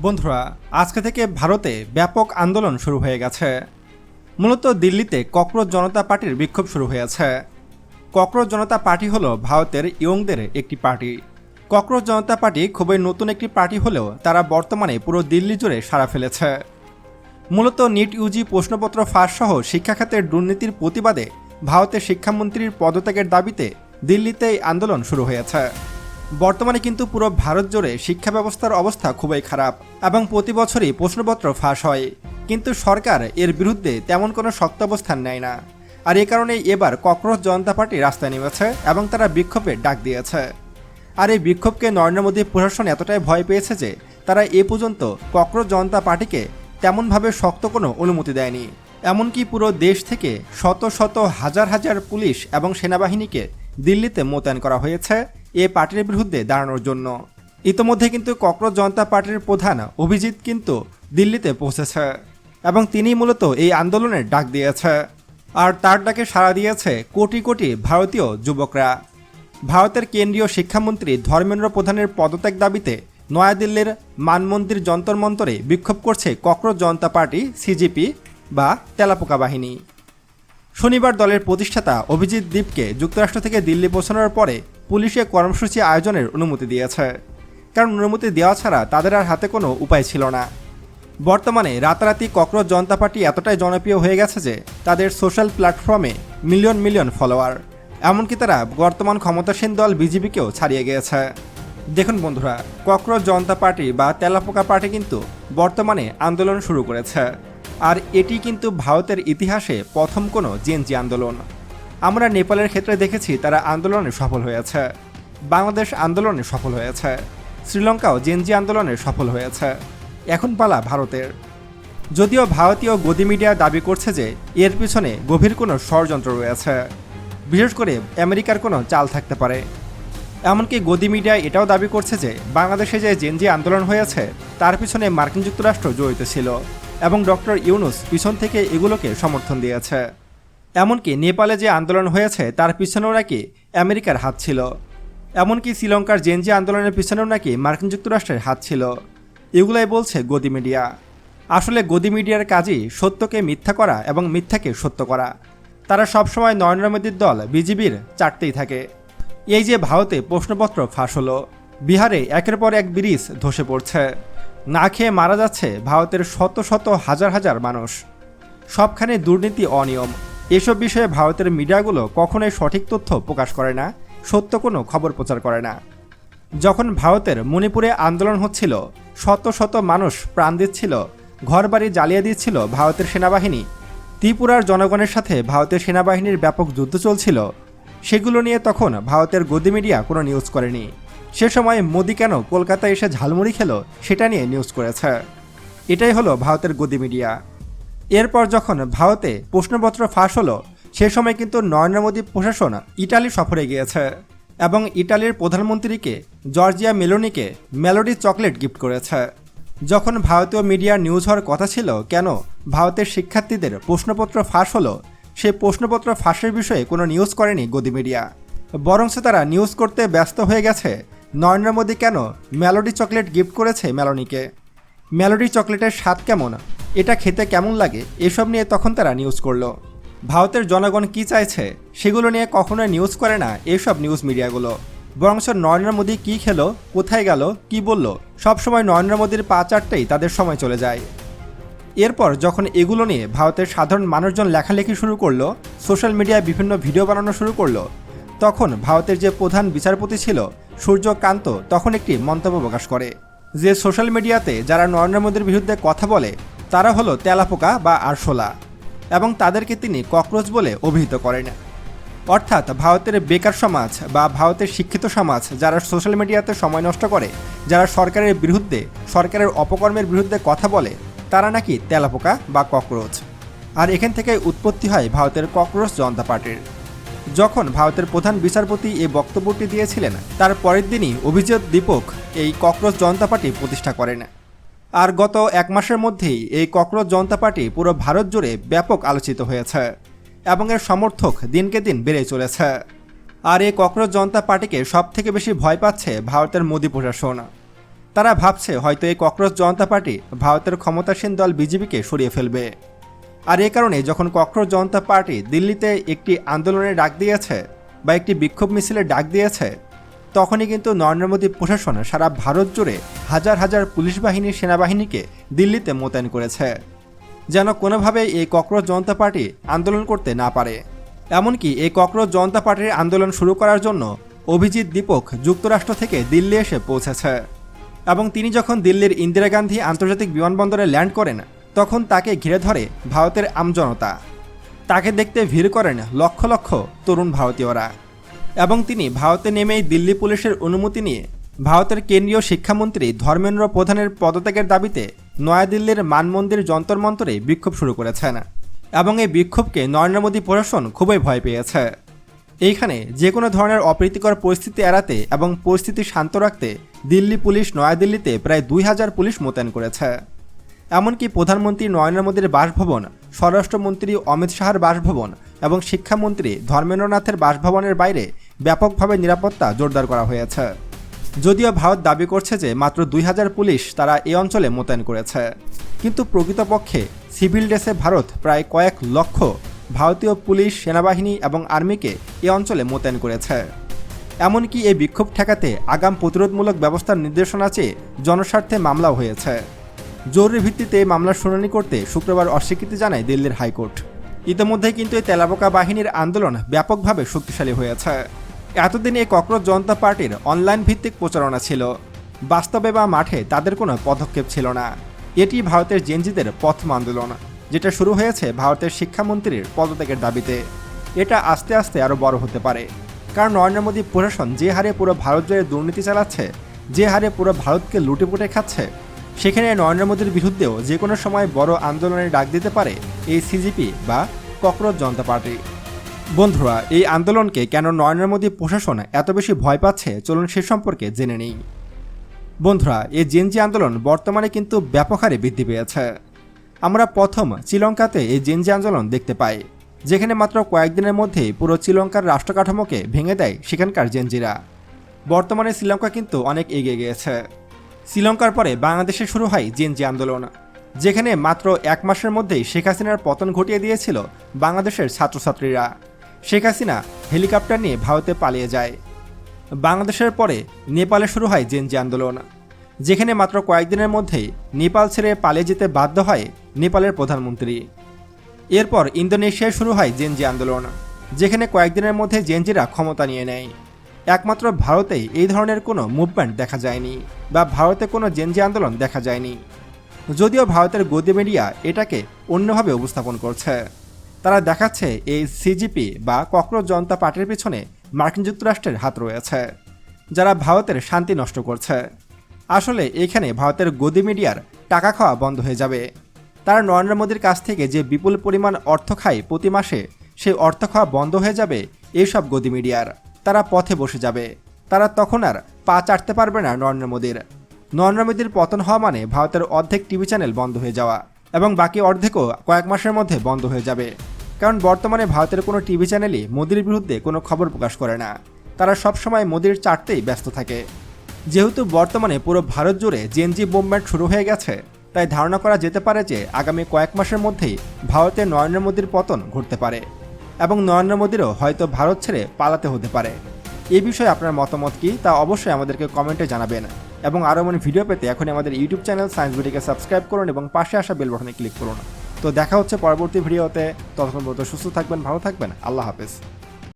বন্ধুরা, আজকে থেকে ভারতে ব্যাপক আন্দোলন শুরু হয়ে গেছে। মূলত দিল্লিতে ককরোচ জনতা পার্টির বিক্ষোভ শুরু হয়েছে। ককরোচ জনতা পার্টি হলো ভারতের ইয়ংদের একটি পার্টি। ককরোচ জনতা পার্টি খুবই নতুন একটি পার্টি হলেও তারা বর্তমানে পুরো দিল্লি জুড়ে সাড়া ফেলেছে। মূলত নিট ইউজি প্রশ্নপত্র ফাঁস সহ শিক্ষা খাতের দুর্নীতির প্রতিবাদে ভারতের শিক্ষামন্ত্রীর পদত্যাগের দাবিতে দিল্লিতে এই আন্দোলন শুরু হয়েছে। বর্তমানে কিন্তু পুরো ভারত জুড়ে শিক্ষা ব্যবস্থার অবস্থা খুবই খারাপ এবং প্রতি বছরই প্রশ্নপত্র ফাঁস হয়, কিন্তু সরকার এর বিরুদ্ধে তেমন কোনো শক্ত অবস্থান নেয় না। আর এই কারণে এবার ককরোচ জনতা পার্টি রাস্তায় নেমেছে এবং তারা বিক্ষোভের ডাক দিয়েছে। আর এই বিক্ষোভকে নরেন্দ্র মোদী প্রশাসন এতটাই ভয় পেয়েছে যে তারা এ পর্যন্ত ককরোচ জনতা পার্টিকে তেমনভাবে শক্ত কোনো অনুমতি দেয়নি। এমনকি পুরো দেশ থেকে শত শত হাজার হাজার পুলিশ এবং সেনাবাহিনীকে দিল্লিতে মোতায়েন করা হয়েছে এ পার্টির বিরুদ্ধে দাঁড়ানোর জন্য। ইতোমধ্যে কিন্তু ককরোচ জনতা পার্টির প্রধান অভিজিৎ কিন্তু দিল্লিতে পৌঁছেছে এবং তিনি মূলত এই আন্দোলনের ডাক দিয়েছে। আর তার ডাকে সাড়া দিয়েছে কোটি কোটি ভারতীয় যুবকরা। ভারতের কেন্দ্রীয় শিক্ষামন্ত্রী ধর্মেন্দ্র প্রধানের পদত্যাগ দাবিতে নয়াদিল্লির মানমন্দির যন্তর মন্তরে বিক্ষোভ করছে ককরোচ জনতা পার্টি সিজিপি বা তেলাপোকা বাহিনী। শনিবার দলের প্রতিষ্ঠাতা অভিজিৎ দীপকে যুক্তরাষ্ট্র থেকে দিল্লি পৌঁছানোর পরে পুলিশে কর্মসূচি আয়োজনের অনুমতি দিয়েছে, কারণ অনুমতি দেওয়া ছাড়া তাদের আর হাতে কোনো উপায় ছিল না। বর্তমানে রাতারাতি ককরোচ জনতা পার্টি এতটাই জনপ্রিয় হয়ে গেছে যে তাদের সোশ্যাল প্ল্যাটফর্মে মিলিয়ন মিলিয়ন ফলোয়ার, এমনকি তারা বর্তমান ক্ষমতাসীন দল বিজেপিকেও ছাড়িয়ে গিয়েছে। দেখুন বন্ধুরা, ককরোচ জনতা পার্টি বা তেলাপোকা পার্টি কিন্তু বর্তমানে আন্দোলন শুরু করেছে। আর এটি কিন্তু ভারতের ইতিহাসে প্রথম কোনো জেনজি আন্দোলন। আমরা নেপালের ক্ষেত্রে দেখেছি তারা আন্দোলনে সফল হয়েছে, বাংলাদেশ আন্দোলনে সফল হয়েছে, শ্রীলঙ্কাও জেনজি আন্দোলনে সফল হয়েছে। এখন পালা ভারতের। যদিও ভারতীয় গদি মিডিয়া দাবি করছে যে এর পিছনে গভীর কোনো ষড়যন্ত্র রয়েছে, বিশেষ করে আমেরিকার কোনো চাল থাকতে পারে। এমনকি গদি মিডিয়া এটাও দাবি করছে যে বাংলাদেশে যে জেনজি আন্দোলন হয়েছে তার পিছনে মার্কিন যুক্তরাষ্ট্র জড়িত ছিল এবং ডক্টর ইউনুস পিছন থেকে এগুলোকে সমর্থন দিয়েছে। এমনকি নেপালে যে আন্দোলন হয়েছে তার পিছনেও নাকি আমেরিকার হাত ছিল। এমনকি শ্রীলঙ্কার জেনজি আন্দোলনের পিছনেও নাকি মার্কিন যুক্তরাষ্ট্রের হাত ছিল। এগুলাই বলছে গদি মিডিয়া। আসলে গদি মিডিয়ার কাজই সত্যকে মিথ্যা করা এবং মিথ্যাকে সত্য করা। তারা সবসময় নরেন্দ্র মোদীর দল বিজেপির চাটতেই থাকে। এই যে ভারতে প্রশ্নপত্র ফাঁস হলো, বিহারে একের পর এক ব্রিজ ধসে পড়ছে, না খেয়ে মারা যাচ্ছে ভারতের শত শত হাজার হাজার মানুষ, সবখানে দুর্নীতি অনিয়ম, এসব বিষয়ে ভারতের মিডিয়াগুলো কখনোই সঠিক তথ্য প্রকাশ করে না, সত্য কোনো খবর প্রচার করে না। যখন ভারতের মণিপুরে আন্দোলন হচ্ছিল, শত শত মানুষ প্রাণ দিচ্ছিল, ঘরবাড়ি জ্বালিয়ে দিচ্ছিল ভারতের সেনাবাহিনী, ত্রিপুরার জনগণের সাথে ভারতের সেনাবাহিনীর ব্যাপক যুদ্ধ চলছিল, সেগুলো নিয়ে তখন ভারতের গদি মিডিয়া কোনো নিউজ করেনি। সে সময় মোদি কেন কলকাতায় এসে ঝালমুড়ি খেলো সেটা নিয়ে নিউজ করেছে। এটাই হলো ভারতের গদি মিডিয়া। এরপর যখন ভারতে প্রশ্নপত্র ফাঁস হলো, সে সময় কিন্তু নরেন্দ্র মোদী প্রশাসন ইটালি সফরে গিয়েছে এবং ইটালির প্রধানমন্ত্রীকে জর্জিয়া মেলোনিকে মেলোডি চকলেট গিফট করেছে। যখন ভারতীয় মিডিয়ার নিউজ হওয়ার কথা ছিল কেন ভারতের শিক্ষার্থীদের প্রশ্নপত্র ফাঁস হলো, সে প্রশ্নপত্র ফাঁসের বিষয়ে কোনো নিউজ করেনি গদি মিডিয়া, বরঞ্চ তারা নিউজ করতে ব্যস্ত হয়ে গেছে নরেন্দ্র মোদী কেন মেলোডি চকলেট গিফট করেছে মেলোনিকে, মেলোডি চকলেটের স্বাদ কেমন, এটা খেতে কেমন লাগে, এসব নিয়ে তখন তারা নিউজ করলো। ভারতের জনগণ কি চাইছে সেগুলো নিয়ে কখনোই নিউজ করে না এইসব নিউজ মিডিয়াগুলো, বরঞ্চ নরেন্দ্র মোদী কী খেলো, কোথায় গেল, কি বলল, সবসময় নরেন্দ্র মোদীর পা চাটতেই তাদের সময় চলে যায়। এরপর যখন এগুলো নিয়ে ভারতের সাধারণ মানুষজন লেখালেখি শুরু করলো, সোশ্যাল মিডিয়ায় বিভিন্ন ভিডিও বানানো শুরু করলো, তখন ভারতের যে প্রধান বিচারপতি ছিল সূর্যকান্ত তখন একটি মন্তব্য প্রকাশ করে যে সোশ্যাল মিডিয়াতে যারা নরেন্দ্র মোদীর বিরুদ্ধে কথা বলে তারা হলো তেলাপোকা বা আরশোলা, এবং তাদেরকে তিনি ককরোচ বলে অভিহিত করেন। অর্থাৎ ভারতের বেকার সমাজ বা ভারতের শিক্ষিত সমাজ যারা সোশ্যাল মিডিয়াতে সময় নষ্ট করে, যারা সরকারের বিরুদ্ধে, সরকারের অপকর্মের বিরুদ্ধে কথা বলে, তারা নাকি তেলাপোকা বা ককরোচ। আর এখান থেকে উৎপত্তি হয় ভারতের ককরোচ জনতা পার্টির। যখন ভারতের প্রধান বিচারপতি এই বক্তব্যটি দিয়েছিলেন তার পরের দিনই অভিজিৎ দীপক এই ককরোচ জনতা পার্টি প্রতিষ্ঠা করেন। আর গত এক মাসের মধ্যেই এই ককরোচ জনতা পার্টি পুরো ভারত জুড়ে ব্যাপক আলোচিত হয়েছে এবং এর সমর্থক দিনকে দিন বেড়ে চলেছে। আর এই ককরোচ জনতা পার্টিকে সব থেকে বেশি ভয় পাচ্ছে ভারতের মোদী প্রশাসন। তারা ভাবছে হয়তো এই ককরোচ জনতা পার্টি ভারতের ক্ষমতাসীন দল বিজেপিকে সরিয়ে ফেলবে। আর এ কারণে যখন ককরোচ জনতা পার্টি দিল্লিতে একটি আন্দোলনের ডাক দিয়েছে বা একটি বিক্ষোভ মিছিলের ডাক দিয়েছে, তখনই কিন্তু নরেন্দ্র মোদী প্রশাসন সারা ভারত জুড়ে হাজার হাজার পুলিশ বাহিনী সেনাবাহিনীকে দিল্লিতে মোতায়েন করেছে, যেন কোনোভাবেই এই ককরোচ জনতা পার্টি আন্দোলন করতে না পারে। এমনকি এই ককরোচ জনতা পার্টির আন্দোলন শুরু করার জন্য অভিজিৎ দীপক যুক্তরাষ্ট্র থেকে দিল্লি এসে পৌঁছেছে এবং তিনি যখন দিল্লির ইন্দিরা গান্ধী আন্তর্জাতিক বিমানবন্দরে ল্যান্ড করেন, তখন তাকে ঘিরে ধরে ভারতের আমজনতা। তাকে দেখতে ভিড় করেন লক্ষ লক্ষ তরুণ ভারতীয়রা এবং তিনি ভারতে নেমেই দিল্লি পুলিশের অনুমতি নিয়ে ভারতের কেন্দ্রীয় শিক্ষামন্ত্রী ধর্মেন্দ্র প্রধানের পদত্যাগের দাবিতে নয়াদিল্লির মানমন্দির যন্তর মন্তরে বিক্ষোভ শুরু করেছেন এবং এই বিক্ষোভকে নরেন্দ্র মোদী প্রশাসন খুবই ভয় পেয়েছে। এইখানে যে কোনো ধরনের অপ্রীতিকর পরিস্থিতি এড়াতে এবং পরিস্থিতি শান্ত রাখতে দিল্লি পুলিশ নয়াদিল্লিতে প্রায় 2000 পুলিশ মোতায়েন করেছে। এমনকি প্রধানমন্ত্রী নরেন্দ্র মোদীর বাসভবন, স্বরাষ্ট্রমন্ত্রী অমিত শাহর বাসভবন এবং শিক্ষামন্ত্রী ধর্মেন্দ্রনাথের বাসভবনের বাইরে ব্যাপকভাবে নিরাপত্তা জোরদার করা হয়েছে। যদিও ভারত দাবি করছে যে মাত্র 2000 পুলিশ তারা এই অঞ্চলে মোতায়েন করেছে, কিন্তু প্রকৃতপক্ষে সিভিল ড্রেসে ভারত প্রায় কয়েক লক্ষ ভারতীয় পুলিশ, সেনাবাহিনী এবং আর্মিকে এই অঞ্চলে মোতায়েন করেছে। এমনকি এই বিক্ষোভ ঠেকাতে আগাম প্রতিরোধমূলক ব্যবস্থার নির্দেশনা চেয়ে জনস্বার্থে মামলাও হয়েছে। জরুরি ভিত্তিতে এই মামলার শুনানি করতে শুক্রবার অস্বীকৃতি জানায় দিল্লির হাইকোর্ট। ইতিমধ্যেই কিন্তু এই তেলাপোকা বাহিনীর আন্দোলন ব্যাপকভাবে শক্তিশালী হয়েছে। এতদিন এই ককরোচ জনতা পার্টির অনলাইন ভিত্তিক প্রচারণা ছিল, বাস্তবে বা মাঠে তাদের কোনো পদক্ষেপ ছিল না। এটি ভারতের জেনজিদের প্রথম আন্দোলন, যেটা শুরু হয়েছে ভারতের শিক্ষামন্ত্রীর পদত্যাগের দাবিতে। এটা আস্তে আস্তে আরও বড় হতে পারে, কারণ নরেন্দ্র মোদী প্রশাসন যে হারে পুরো ভারত জুড়ে দুর্নীতি চালাচ্ছে, যে হারে পুরো ভারতকে লুটেপুটে খাচ্ছে, সেখানে নরেন্দ্র মোদীর বিরুদ্ধেও যে কোনো সময় বড় আন্দোলনের ডাক দিতে পারে এই সিজিপি বা ককরোচ জনতা পার্টি। বন্ধুরা, এই আন্দোলনকে কেন নরেন্দ্র মোদী প্রশাসন এত বেশি ভয় পাচ্ছে, চলুন সে সম্পর্কে জেনে নিই। বন্ধুরা, এই জেনজি আন্দোলন বর্তমানে কিন্তু ব্যাপক হারে বৃদ্ধি পেয়েছে। আমরা প্রথম শ্রীলঙ্কাতে এই জেনজি আন্দোলন দেখতে পাই, যেখানে মাত্র কয়েকদিনের মধ্যেই পুরো শ্রীলঙ্কার রাষ্ট্রকাঠামোকে ভেঙে দেয় সেখানকার জেনজিরা। বর্তমানে শ্রীলঙ্কা কিন্তু অনেক এগিয়ে গিয়েছে। শ্রীলঙ্কার পরে বাংলাদেশে শুরু হয় জেনজি আন্দোলন, যেখানে মাত্র 1 মাসের মধ্যেই শেখ হাসিনার পতন ঘটিয়ে দিয়েছিল বাংলাদেশের ছাত্রছাত্রীরা। শেখ হাসিনা হেলিকপ্টার নিয়ে ভারতে পালিয়ে যায়। বাংলাদেশের পরে নেপালে শুরু হয় জেনজি আন্দোলন, যেখানে মাত্র কয়েকদিনের মধ্যেই নেপাল ছেড়ে পালিয়ে যেতে বাধ্য হয় নেপালের প্রধানমন্ত্রী। এরপর ইন্দোনেশিয়ায় শুরু হয় জেনজি আন্দোলন, যেখানে কয়েকদিনের মধ্যে জেনজিরা ক্ষমতা নিয়ে নেয়। একমাত্র ভারতেই এই ধরনের কোনো মুভমেন্ট দেখা যায়নি বা ভারতে কোনো জেনজি আন্দোলন দেখা যায়নি। যদিও ভারতের গদি মিডিয়া এটাকে অন্যভাবে উপস্থাপন করছে। তারা দেখাচ্ছে এই সিজিপি বা ককরোচ জনতা পার্টির পিছনে মার্কিন যুক্তরাষ্ট্রের হাত রয়েছে, যারা ভারতের শান্তি নষ্ট করছে। আসলে এখানে ভারতের গদি মিডিয়ার টাকা খাওয়া বন্ধ হয়ে যাবে। তারা নরেন্দ্র মোদীর কাছ থেকে যে বিপুল পরিমাণ অর্থ খায় প্রতি মাসে, সেই অর্থ খাওয়া বন্ধ হয়ে যাবে এইসব গদি মিডিয়ার। তারা পথে বসে যাবে। তারা তখন আর পা চাটতে পারবে না নরেন্দ্র মোদীর। নরেন্দ্র মোদীর পতন হওয়া মানে ভারতের অর্ধেক টিভি চ্যানেল বন্ধ হয়ে যাওয়া এবং বাকি অর্ধেকও কয়েক মাসের মধ্যে বন্ধ হয়ে যাবে। কারণ বর্তমানে ভারতের কোনো টিভি চ্যানেলই মোদীর বিরুদ্ধে কোনো খবর প্রকাশ করে না। তারা সবসময় মোদীর চাটতেই ব্যস্ত থাকে। যেহেতু বর্তমানে পুরো ভারত জুড়ে জেনজি মুভমেন্ট শুরু হয়ে গেছে, তাই ধারণা করা যেতে পারে যে আগামী কয়েক মাসের মধ্যেই ভারতে নরেন্দ্র মোদীর পতন ঘটতে পারে এবং নরেন্দ্র মোদীরও হয়তো ভারত ছেড়ে পালাতে হতে পারে। এই বিষয়ে আপনার মতামত কি, তা অবশ্যই আমাদেরকে কমেন্টে জানাবেন এবং আরও এমন ভিডিও পেতে এখনই আমাদের ইউটিউব চ্যানেল সায়েন্স বিডিকে সাবস্ক্রাইব করুন এবং পাশে আসা বেল বাটনে ক্লিক করুন। তো দেখা হচ্ছে পরবর্তী ভিডিওতে। ততক্ষণ পর্যন্ত সুস্থ থাকবেন, ভালো থাকবেন। আল্লাহ হাফেজ।